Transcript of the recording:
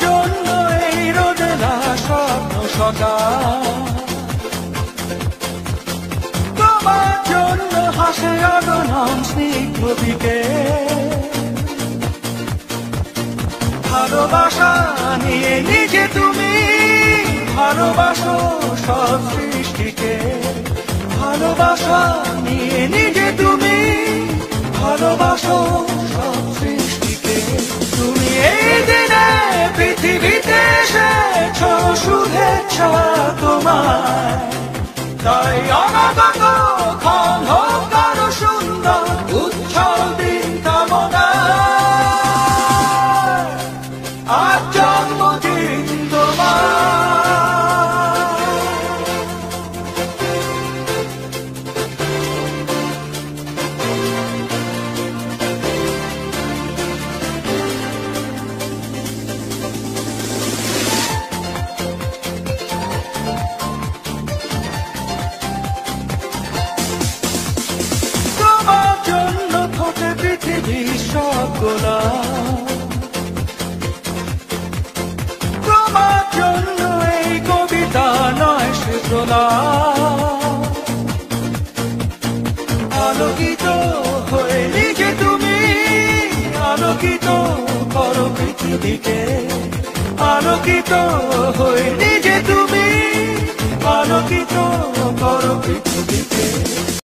জন্য এই রোদেলা স্বপ্ন সকাল, তোমার জন্য হাসে অগণন স্নিগ্ধ বিকেল। ভালোবাসা নিয়ে নিজে তুমি ভালোবাসো সব সৃষ্টিকে, ভালোবাসা নিয়ে নিজে তুমি ভালোবাসো সব সৃষ্টিকে। তুমি এই দিনে পৃথিবীতে এসেছ শুভেচ্ছা তোমায়, তাই অনাগত ক্ষণ হোক আরো সুন্দর উজ্জ্বল দিন কামনায়। আজ জন্মদিন তোমার। তোমার জন্য ফোটে পৃথিবীর সব গোলাপ, তোমার জন্য এই কবিতা নয় সে প্রলাপ। আলোকিত হয়ে নিজে তুমি আলোকিত করো পৃথিবীকে, আলোকিত হয়ে নিজে তুমি আলোকিত করো পৃথিবীকে।